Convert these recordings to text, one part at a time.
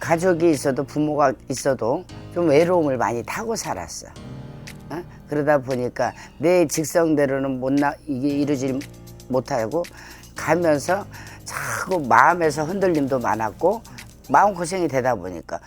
가족이 있어도 부모가 있어도 좀 외로움을 많이 타고 살았어. 그러다 보니까 내 직성대로는 이게 이루지 못하고 가면서 자꾸 마음에서 흔들림도 많았고 마음고생이 되다 보니까.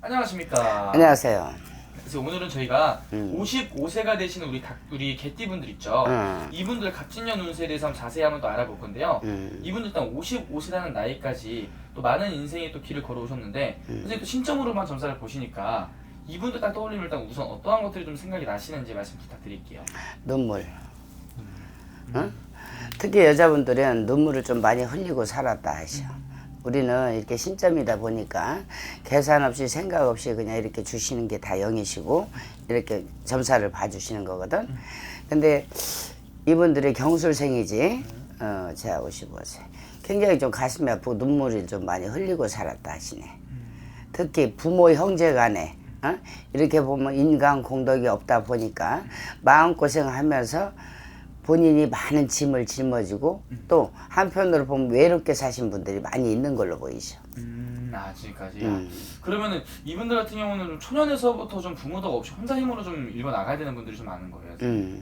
안녕하십니까. 안녕하세요. 그래서 오늘은 저희가 55세가 되시는 우리 개띠분들 있죠. 이분들 갑진년 운세에 대해서 자세히 한번 또 알아볼 건데요. 이분들 일단 55세라는 나이까지 또 많은 인생의 또 길을 걸어오셨는데 선생님 또 신점으로만 점사를 보시니까 이분들 딱 떠올리면 일단 우선 어떠한 것들이 좀 생각이 나시는지 말씀 부탁드릴게요. 눈물. 특히 여자분들은 눈물을 좀 많이 흘리고 살았다 하셔. 우리는 이렇게 신점이다 보니까 계산 없이 생각 없이 그냥 이렇게 주시는 게 다 0이시고 이렇게 점사를 봐주시는 거거든. 근데 이분들이 경술생이지. 제가 55세. 굉장히 좀 가슴이 아프고 눈물을 좀 많이 흘리고 살았다 하시네. 특히 부모 형제 간에 이렇게 보면 인간 공덕이 없다 보니까 마음고생하면서 본인이 많은 짐을 짊어지고 또 한편으로 보면 외롭게 사신 분들이 많이 있는 걸로 보이죠. 아직까지요. 그러면은 이분들 같은 경우는 좀 초년에서부터 좀 부모가 없이 혼자 힘으로 좀 일궈 나가야 되는 분들이 좀 많은 거예요.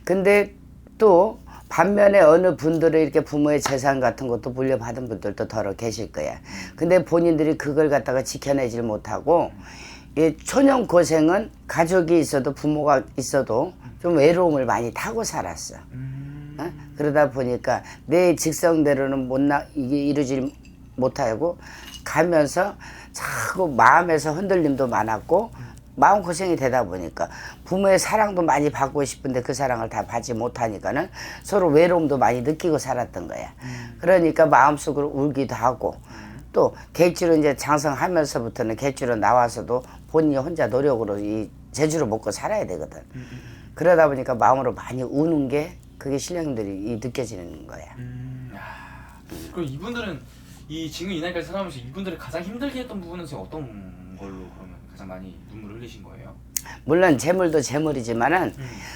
근데 또 반면에 어느 분들은 이렇게 부모의 재산 같은 것도 물려받은 분들도 더러 계실 거야. 근데 본인들이 그걸 갖다가 지켜내질 못하고 이 초년 고생은 가족이 있어도 부모가 있어도 좀 외로움을 많이 타고 살았어. 그러다 보니까 내 직성대로는 이게 이루지 못하고 가면서 자꾸 마음에서 흔들림도 많았고 마음고생이 되다 보니까 부모의 사랑도 많이 받고 싶은데 그 사랑을 다 받지 못하니까는 서로 외로움도 많이 느끼고 살았던 거야. 그러니까 마음속으로 울기도 하고 또 객주로 이제 장성하면서부터는 객주로 나와서도 본인이 혼자 노력으로 이 제주로 먹고 살아야 되거든. 그러다 보니까 마음으로 많이 우는 게 그게 신령들이 느껴지는 거야. 그럼 이분들은 지금 이 나이까지 살아오면서 이분들을 가장 힘들게 했던 부분은 어떤 걸로 그러면 가장 많이 눈물을 흘리신 거예요? 물론 재물도 재물이지만은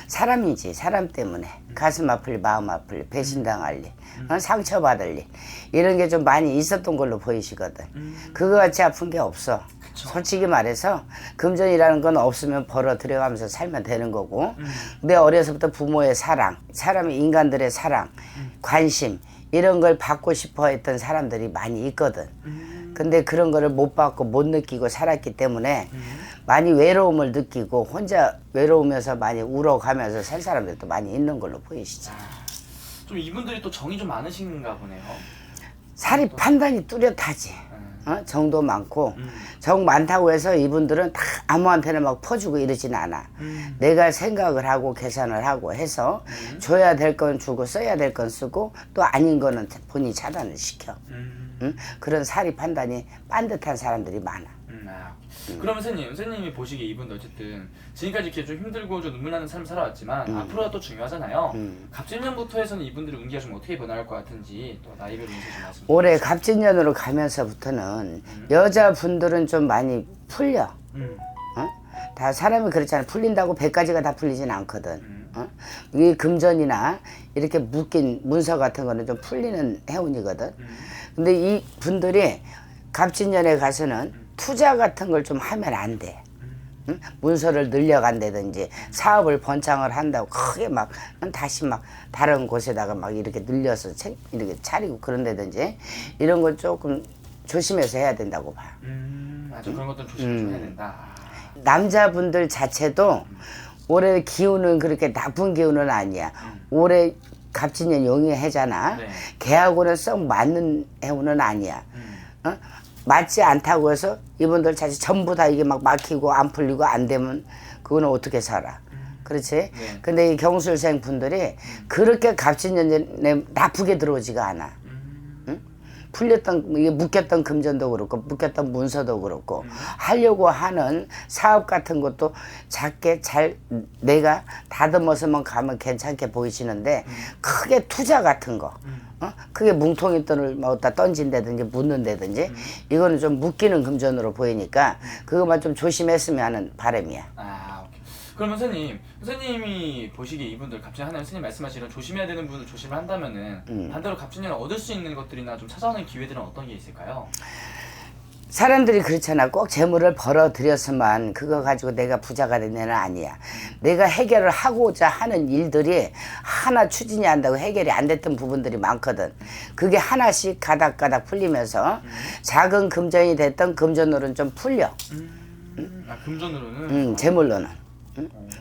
사람이지. 사람 때문에 가슴 아플 리 마음 아플 리 배신당할 리 상처받을 리 이런 게 좀 많이 있었던 걸로 보이시거든. 그거 같이 아픈 게 없어. 그쵸. 솔직히 말해서 금전이라는 건 없으면 벌어 들여가면서 살면 되는 거고 내 어려서부터 부모의 사랑, 사람의 인간들의 사랑, 관심 이런 걸 받고 싶어 했던 사람들이 많이 있거든. 근데 그런 거를 못 받고 못 느끼고 살았기 때문에 많이 외로움을 느끼고 혼자 외로우면서 많이 울어가면서 살 사람들도 많이 있는 걸로 보이시죠. 좀 이분들이 또 정이 좀 많으신가 보네요. 살이 판단이 뚜렷하지. 정도 많고 정 많다고 해서 이분들은 다 아무한테나 막 퍼주고 이러진 않아. 내가 생각을 하고 계산을 하고 해서 줘야 될 건 주고 써야 될 건 쓰고 또 아닌 거는 본인이 차단을 시켜. 그런 사리 판단이 빤듯한 사람들이 많아. 그러면 선생님이 보시기에 이분들 어쨌든 지금까지 이렇게 좀 힘들고 좀 눈물 나는 삶을 살아왔지만 앞으로가 또 중요하잖아요. 갑진년부터 해서는 이분들의 운기가 좀 어떻게 변할 것 같은지 또 나이별 운세 좀 말씀. 올해 갑진년으로 가면서부터는 여자분들은 좀 많이 풀려. 다 사람이 그렇잖아. 풀린다고 100가지가 다 풀리진 않거든. 이 금전이나 이렇게 묶인 문서 같은 거는 좀 풀리는 해운이거든. 근데 이 분들이 갑진년에 가서는 투자 같은 걸 좀 하면 안 돼. 문서를 늘려간다든지 사업을 번창을 한다고 크게 막 다시 막 다른 곳에다가 막 이렇게 늘려서 이렇게 차리고 그런다든지 이런 건 조금 조심해서 해야 된다고 봐. 아주 그런 것들은 조심을 좀 해야 된다. 남자분들 자체도 올해 기운은 그렇게 나쁜 기운은 아니야. 올해 갑진년 용의 해잖아. 네. 걔하고는 썩 맞는 해운은 아니야. 맞지 않다고 해서 이분들 자칫 전부 다 이게 막 막히고 안 풀리고 안 되면 그거는 어떻게 살아. 그렇지? 네. 근데 이 경술생 분들이 그렇게 갑진년에 나쁘게 들어오지가 않아. 풀렸던, 이게 묶였던 금전도 그렇고, 묶였던 문서도 그렇고, 하려고 하는 사업 같은 것도 작게 잘 내가 다듬어서만 가면 괜찮게 보이시는데, 크게 투자 같은 거, 크게 뭉텅이 돈을 뭐 어디다 던진다든지 묻는다든지, 이거는 좀 묶이는 금전으로 보이니까, 그것만 좀 조심했으면 하는 바람이야. 오케이. 그러면 선생님이 보시기에 이분들 갑진년 하나님 선생님 말씀하시는 조심해야 되는 분을 조심을 한다면은 반대로 갑진년을 얻을 수 있는 것들이나 좀 찾아오는 기회들은 어떤 게 있을까요? 사람들이 그렇잖아. 꼭 재물을 벌어들였으면 그거 가지고 내가 부자가 된 애는 아니야. 내가 해결을 하고자 하는 일들이 하나 추진이 안 되고 해결이 안 됐던 부분들이 많거든. 그게 하나씩 가닥가닥 풀리면서 작은 금전이 됐던 금전으로는 좀 풀려. 아, 금전으로는? 재물로는.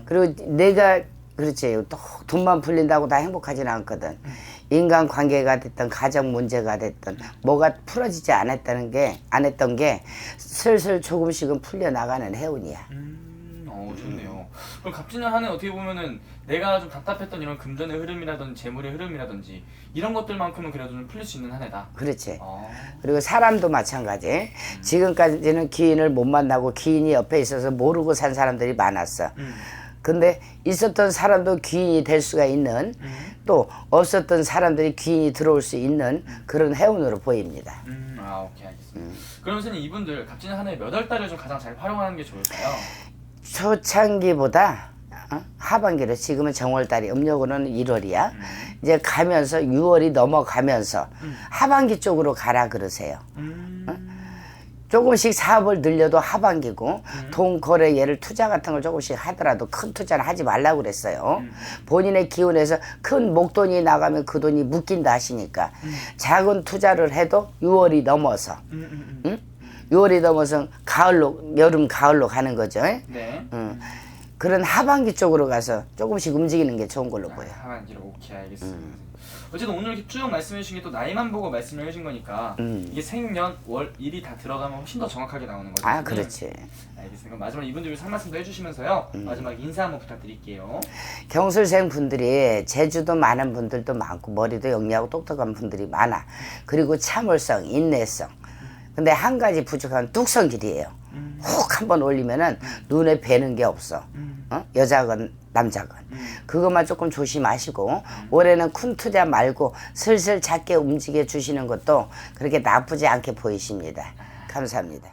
그리고 내가 그렇지. 또 돈만 풀린다고 다 행복하지는 않거든. 인간관계가 됐든 가정 문제가 됐든 뭐가 풀어지지 안 했던 게 슬슬 조금씩은 풀려나가는 해운이야. 좋네요. 그럼 갑진년 한 해 어떻게 보면은 내가 좀 답답했던 이런 금전의 흐름이라든지 재물의 흐름이라든지 이런 것들만큼은 그래도 좀 풀릴 수 있는 한 해다. 그렇지. 그리고 사람도 마찬가지. 지금까지는 귀인을 못 만나고 귀인이 옆에 있어서 모르고 산 사람들이 많았어. 근데 있었던 사람도 귀인이 될 수가 있는, 또 없었던 사람들이 귀인이 들어올 수 있는 그런 해운으로 보입니다. 오케이, 알겠습니다. 그럼 선생님, 이분들 갑진년 한 해 몇 월 달을 좀 가장 잘 활용하는 게 좋을까요? 초창기보다 하반기로, 지금은 정월달이, 음력으로는 1월이야. 이제 가면서 6월이 넘어가면서 하반기 쪽으로 가라 그러세요. 조금씩 사업을 늘려도 하반기고, 돈 거래, 예를 투자 같은 걸 조금씩 하더라도 큰 투자는 하지 말라고 그랬어요. 본인의 기운에서 큰 목돈이 나가면 그 돈이 묶인다 하시니까 작은 투자를 해도 6월이 넘어서 6월이 넘어서 가을로, 여름 가을로 가는 거죠. 네. 그런 하반기 쪽으로 가서 조금씩 움직이는 게 좋은 걸로 보여. 하반기로. 오케이, 알겠습니다. 어쨌든 오늘 이렇게 쭉 말씀해 주신 게 또 나이만 보고 말씀을 해주신 거니까 이게 생년, 월, 일이 다 들어가면 훨씬 더 정확하게 나오는 거죠. 아, 그렇지. 알겠습니다. 그럼 마지막 이분들 위해서 한 말씀 더 해주시면서요. 마지막 인사 한번 부탁드릴게요. 경술생 분들이 재주도 많은 분들도 많고 머리도 영리하고 똑똑한 분들이 많아. 그리고 참을성, 인내성. 근데 한 가지 부족한 뚝성길이에요. 훅 한번 올리면은 눈에 뵈는 게 없어. 여자건 남자건. 그것만 조금 조심하시고 올해는 큰 투자 말고 슬슬 작게 움직여 주시는 것도 그렇게 나쁘지 않게 보이십니다. 감사합니다.